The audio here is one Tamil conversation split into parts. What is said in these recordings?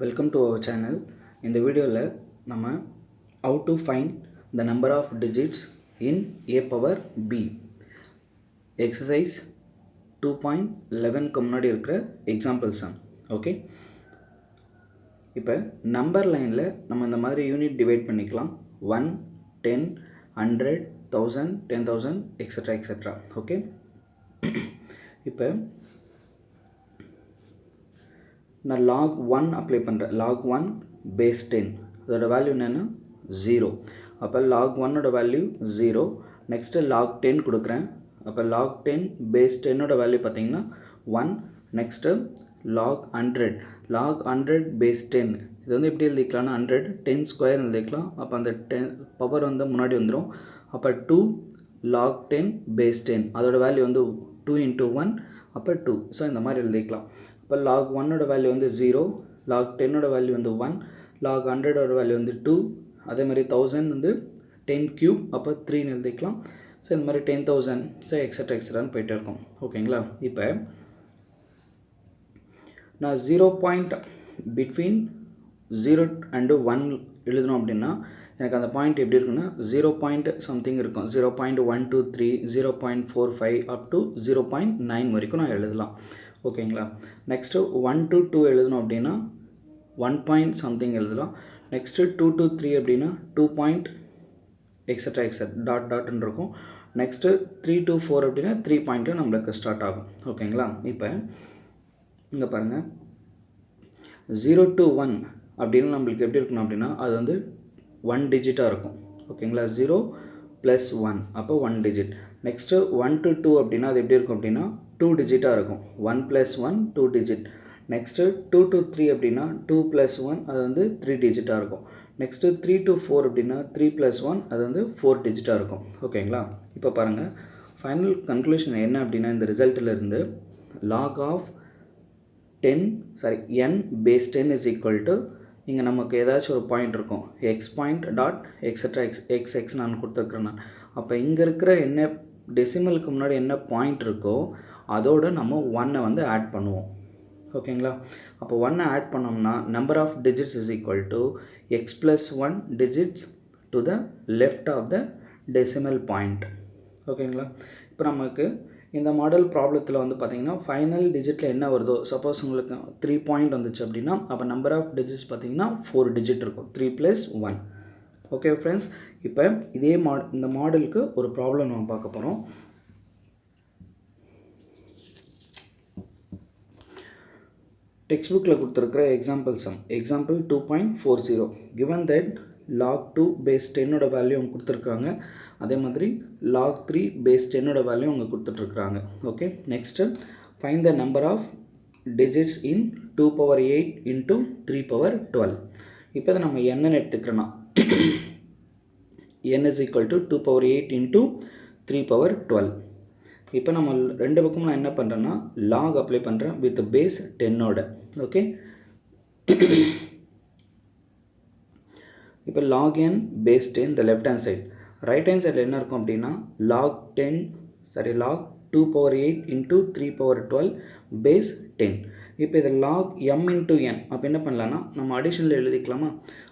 Welcome to our channel. In the video நம்ம how to find the number of digits in a power b exercise 2.11 க்கு முன்னாடி இருக்கிற example sum. Okay, இப்போ நம்பர் லைனில் நம்ம இந்த மாதிரி யூனிட் டிவைட் பண்ணிக்கலாம். 1, 10, 100, 1000, 10,000 எக்ஸெட்ரா எக்ஸெட்ரா. ஓகே, இப்போ நான் log 1 அப்ளை பண்ணுறேன். log 1 base 10 அதோட வேல்யூ என்னென்னா 0. அப்போ log 1 ஓட வேல்யூ 0. நெக்ஸ்ட்டு log 10 கொடுக்குறேன். அப்போ log 10 base 10 ஓட வேல்யூ பார்த்தீங்கன்னா 1. நெக்ஸ்ட்டு log 100 log 100 base 10 இது வந்து எப்படி எழுதிக்கலாம்னா 100 10 ஸ்கொயர் எழுதிக்கலாம். அப்போ அந்த 10 பவர் வந்து முன்னாடி வந்துடும். அப்போ 2 log 10 base 10 அதோட வேல்யூ வந்து 2 into 1 அப்போ 2. ஸோ இந்த மாதிரி எழுதிக்கலாம். இப்போ log 1 ஓட வேல்யூ வந்து 0, log 10 ஓட வேல்யூ வந்து 1, log 100 ஓட வேல்யூ வந்து 2, அதே மாதிரி 1000 வந்து 10 cube அப்போ 3ன்னு எழுதிக்கலாம். ஸோ இந்த மாதிரி 10,000 ஸோ எக்ஸட்ரா எக்ஸட்ரான்னு போயிட்டே இருக்கும். ஓகேங்களா, இப்போ நான் 0 பாயிண்ட் பிட்வீன் 0 அண்டு 1 எழுதணும் அப்படின்னா எனக்கு அந்த பாயிண்ட் எப்படி இருக்குன்னா 0 பாயிண்ட் சம்திங் இருக்கும். 0.123, 0.45 அப் டு 0.9 வரைக்கும் நான் எழுதலாம். ஓகேங்களா, நெக்ஸ்ட்டு 1 to 2 எழுதணும் அப்படின்னா 1 பாயிண்ட் சம்திங் எழுதலாம். நெக்ஸ்ட்டு 2 to 3 அப்படின்னா 2 பாயிண்ட் எக்ஸட்ரா எக்ஸட் டாட் டாட்னு இருக்கும். நெக்ஸ்ட்டு 3 to 4 அப்படின்னா 3 பாயிண்ட்டில் நம்மளுக்கு ஸ்டார்ட் ஆகும். ஓகேங்களா, இப்போ இங்கே பாருங்கள் 0 to 1 அப்படின்னு நம்மளுக்கு எப்படி இருக்கணும் அப்படின்னா அது வந்து 1 டிஜிட்டாக இருக்கும். ஓகேங்களா, 0 + 1 அப்போ 1 டிஜிட். நெக்ஸ்ட்டு 1 to 2 அப்படின்னா அது எப்படி இருக்கும் அப்படின்னா 2 டிஜிட்டாக இருக்கும். 1 + 1 2 டிஜிட். நெக்ஸ்ட்டு 2 to 3 அப்படின்னா 2 + 1 அது வந்து 3 டிஜிட்டாக இருக்கும். நெக்ஸ்ட்டு 3 to 4 அப்படின்னா 3 + 1 அது வந்து 4 டிஜிட்டாக இருக்கும். ஓகேங்களா, இப்போ பாருங்கள் ஃபைனல் கன்க்ளூஷன் என்ன அப்படின்னா இந்த ரிசல்ட்டில் இருந்து log of n base 10 is equal to இங்கே நமக்கு ஏதாச்சும் ஒரு பாயிண்ட் இருக்கும் X point dot extra X நான் கொடுத்துருக்குறேன் நான். அப்போ இங்கே இருக்கிற என்ன டெசிமலுக்கு முன்னாடி என்ன பாயிண்ட் இருக்கோ அதோடு நம்ம 1 வந்து ஆட் பண்ணுவோம். ஓகேங்களா, அப்போ 1 ஆட் பண்ணோம்னா number of digits is equal to x plus 1 digits to the left of the decimal point. ஓகேங்களா, இப்போ நமக்கு இந்த மாடல் ப்ராப்ளத்தில் வந்து பார்த்திங்கன்னா ஃபைனல் டிஜிட்டில் என்ன வருதோ, சப்போஸ் உங்களுக்கு 3 பாயிண்ட் வந்துச்சு அப்படின்னா அப்போ நம்பர் ஆஃப் டிஜிட்ஸ் பார்த்திங்கன்னா 4 டிஜிட் இருக்கும். 3 + 1. ஓகே ஃப்ரெண்ட்ஸ், இப்போ இதே இந்த மாடலுக்கு ஒரு ப்ராப்ளம் நம்ம பார்க்க போகிறோம். டெக்ஸ்ட் புக்கில் கொடுத்துருக்கிற example sum example 2.40 given that log 2 base 10 value அவங்க கொடுத்துருக்காங்க. அதே மாதிரி log 3 base 10 வேல்யூ அவங்க கொடுத்துட்ருக்குறாங்க. Okay, next find the number of digits in 2 power 8 into 3 power 12. இப்போ இதை நம்ம என்னன்னு எடுத்துக்கிறோன்னா n is equal to 2 power 8 into 3 power 12. இப்போ நம்ம ரெண்டு பக்கமும் நான் என்ன பண்ணுறேன்னா log அப்ளை பண்ணுறேன் வித் பேஸ் 10ஓட. ஓகே, இப்போ log n base 10 the left hand side, right hand side என்ன இருக்கும் அப்படின்னா log 2 power 8 into 3 power 12 base 10. இப்போ இதை log m into n அப்போ என்ன பண்ணலான்னா நம்ம அடிஷனில் எழுதிக்கலாமா.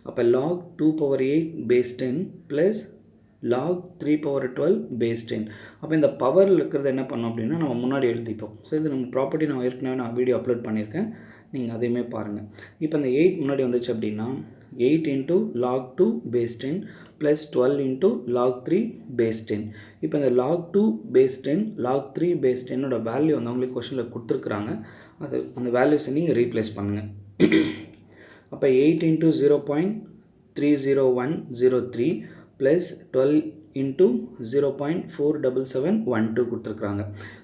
அப்போ log 2 power 8 base 10 plus log 3 power 12 base 10. அப்போ இந்த பவரில் இருக்கிறது என்ன பண்ணோம் அப்படின்னா நம்ம முன்னாடி எழுதிப்போம். ஸோ இது நம்ம ப்ராப்பர்ட்டி நான் ஏற்கனவே நான் வீடியோ அப்லோட் பண்ணியிருக்கேன், நீங்கள் அதையுமே பாருங்கள். இப்போ இந்த 8 முன்னாடி வந்துச்சு அப்படின்னா 8 into log 2 base 10 plus 12 into log 3 base 10. இப்போ இந்த log 2 base 10 log 3 base 10 value வந்து அவங்களுக்கு கொஸ்டினில் கொடுத்துருக்குறாங்க. அது அந்த வேல்யூஸை நீங்கள் ரீப்ளேஸ் பண்ணுங்கள். அப்போ 8 into 0.30103 plus 12 into 0.47712 கொடுத்துருக்குறாங்க.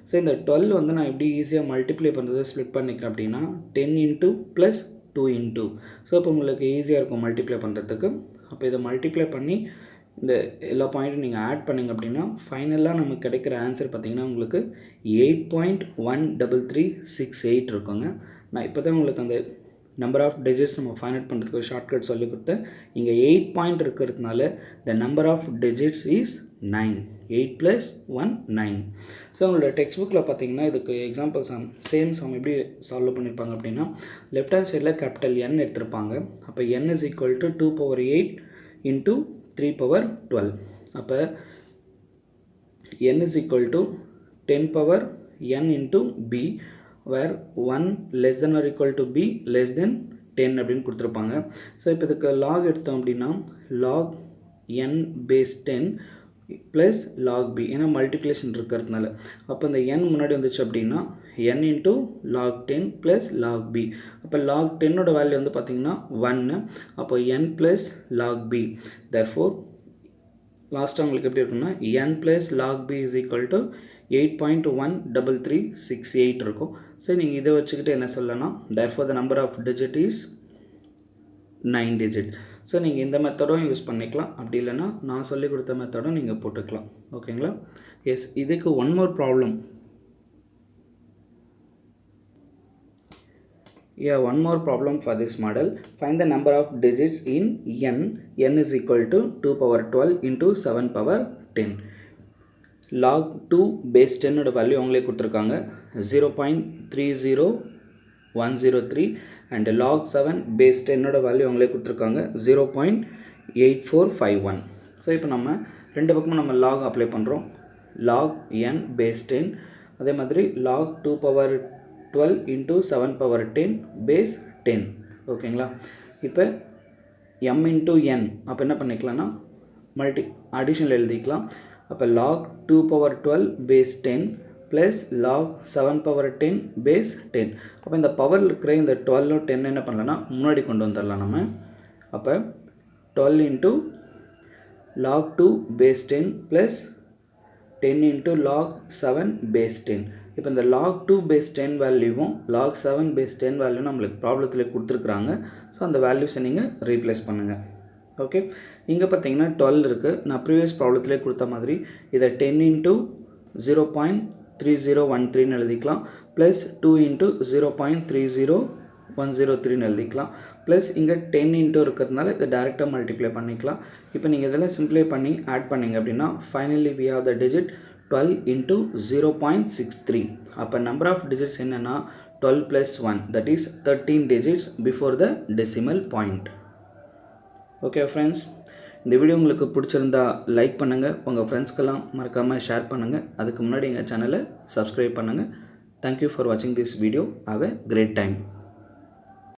ஸோ இந்த 12 வந்து நான் எப்படி ஈஸியாக மல்டிப்ளை பண்ணுறது ஸ்ப்ளிட் பண்ணிக்கிறேன் அப்படின்னா 10 into plus 2 into. ஸோ இப்போ உங்களுக்கு ஈஸியாக இருக்கும் மல்டிப்ளை பண்ணுறதுக்கு. அப்போ இதை மல்டிப்ளை பண்ணி இந்த எல்லா பாயிண்ட்டும் நீங்கள் ஆட் பண்ணிங்க அப்படின்னா ஃபைனலாக நமக்கு கிடைக்கிற ஆன்சர் பார்த்திங்கன்னா உங்களுக்கு 8.13368 இருக்குங்க. நான் இப்போ தான் உங்களுக்கு அந்த நம்பர் ஆஃப் டிஜிட்ஸ் நம்ம ஃபைண்ட் அவுட் பண்ணுறதுக்கு ஒரு ஷார்ட்கட் சொல்லி கொடுத்தேன். இங்கே 8 பாயிண்ட் இருக்கிறதுனால the number of digits is 9. 8 plus 1 9. So உங்களோட டெக்ஸ்ட் புக்கில் பார்த்தீங்கன்னா இதுக்கு எக்ஸாம்பிள் சேம் சம் எப்படி சால்வ் பண்ணியிருப்பாங்க அப்படின்னா லெஃப்ட் ஹேண்ட் சைடில் கேபிட்டல் N எடுத்திருப்பாங்க. அப்போ N is equal to 2 power 8 into 3 power 12. அப்போ N is equal to 10 power N into B where 1 less than or equal to B less than 10 அப்படின்னு கொடுத்துருப்பாங்க. ஸோ இப்போ இதுக்கு log எடுத்தோம் அப்படின்னா log n base 10 plus log b, ஏன்னா மல்டிப்ளிகேஷன் இருக்கிறதுனால. அப்போ இந்த n முன்னாடி வந்துச்சு அப்படின்னா n into log 10 plus log b. அப்போ log 10ஓட வேல்யூ வந்து பார்த்திங்கன்னா 1. அப்போ n plus log b. therefore லாஸ்ட்டாக உங்களுக்கு எப்படி இருக்குன்னா n plus log b is equal to 8.13368 இருக்கும். ஸோ நீங்கள் இதை வச்சுக்கிட்டு என்ன சொல்லலாம், therefore the number of digit is 9 digit. So நீங்கள் இந்த மெத்தடும் யூஸ் பண்ணிக்கலாம், அப்படி இல்லைன்னா நான் சொல்லி கொடுத்த மெத்தடும் நீங்கள் போட்டுக்கலாம். ஓகேங்களா? எஸ், இதுக்கு one more problem. Yeah, one more problem for this model. Find the number of digits in n. N is equal to 2 power 12 into 7 power 10. log 2 base 10 ஓட வேல்யூ அவங்களே கொடுத்துருக்காங்க 0.30103 and log 7 base 10 ஓட வேல்யூ அவங்களே கொடுத்துருக்காங்க 0.8451. ஸோ இப்போ நம்ம ரெண்டு பக்கமும் நம்ம log அப்ளை பண்ணுறோம். log n base 10 அதே மாதிரி log 2 power 12 into 7 power 10 base 10. ஓகேங்களா? இப்போ m into n அப்போ என்ன பண்ணிக்கலாம்னா அடிஷனில் எழுதிக்கலாம். அப்போ log 2 power 12 base 10 plus log 7 power 10 base 10. அப்போ இந்த பவரில் இருக்கிற இந்த 12 10 என்ன பண்ணலாம்னா முன்னாடி கொண்டு வந்துடலாம் நம்ம. அப்போ 12 into log 2 base 10 plus 10 into log 7 base 10. இப்போ இந்த log 2 base 10 வேல்யூவும் log 7 base 10 வேல்யூ நம்மளுக்கு ப்ராப்ளத்தில் கொடுத்துருக்குறாங்க. ஸோ அந்த வேல்யூஸை நீங்கள் ரீப்ளேஸ் பண்ணுங்கள். ஓகே, இங்கே பார்த்தீங்கன்னா 12 இருக்குது. நான் ப்ரீவியஸ் ப்ராப்ளத்திலே கொடுத்த மாதிரி இதை 10 into 0.3013 எழுதிக்கலாம் ப்ளஸ் 2 into 0.30103 எழுதிக்கலாம் ப்ளஸ் இங்கே 10 into இருக்கிறதுனால இதை டேரெக்டாக மல்டிப்ளை பண்ணிக்கலாம். இப்போ நீங்கள் இதெல்லாம் சிம்ப்ளை பண்ணி ஆட் பண்ணிங்க அப்படின்னா finally we have the digit 12 into 0.63. அப்போ நம்பர் ஆஃப் டிஜிட்ஸ் என்னென்னா 12 plus 1, that is 13 digits before the decimal point. Okay friends, இந்த வீடியோ உங்களுக்கு பிடிச்சிருந்தா லைக் பண்ணுங்கள், உங்கள் ஃப்ரெண்ட்ஸ்க்கெல்லாம் மறக்காமல் ஷேர் பண்ணுங்கள். அதுக்கு முன்னாடி எங்கள் சேனலை சப்ஸ்கிரைப் பண்ணுங்கள். தேங்க்யூ ஃபார் வாட்சிங் this video. Have a great time.